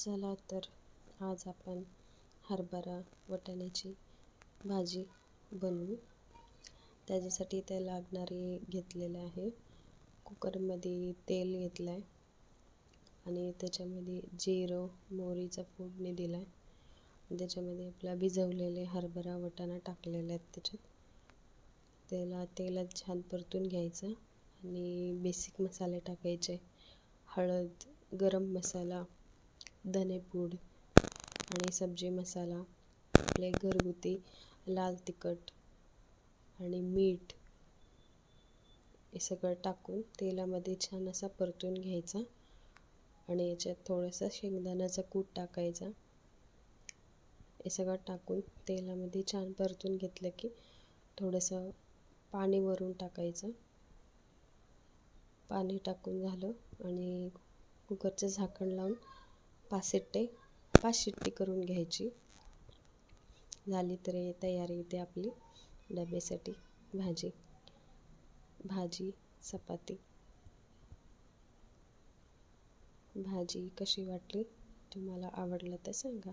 चला तर आज आपण हरभरा वाटाण्याची भाजी बनवू. त्याच्यासाठी ते लागणारे घेतलेले आहे. कुकरमध्ये तेल घेतलं आहे आणि त्याच्यामध्ये जिरं मोहरीचा फोडणी दिला आहे. त्याच्यामध्ये आपला भिजवलेले हरभरा वाटाणा टाकलेला आहेत. त्याच्यात तेलात छान परतून घ्यायचं आणि बेसिक मसाले टाकायचे. हळद, गरम मसाला, धनेपूड आणि सब्जी मसाला, आपले घरगुती लाल तिखट आणि मीठ हे सगळं टाकून तेलामध्ये छान असा परतून घ्यायचा आणि याच्यात थोडंसं शेंगदाण्याचा कूट टाकायचा. हे सगळं टाकून तेलामध्ये छान परतून घेतलं की थोडंसं पाणी वरून टाकायचं. पाणी टाकून झालं आणि कुकरचं झाकण लावून 5 शिट्टी करून घ्यायची. झाली तर तयारी इथे आपली डब्यासाठी भाजी चपाती. भाजी कशी वाटली, तुम्हाला आवडलं तर सांगा.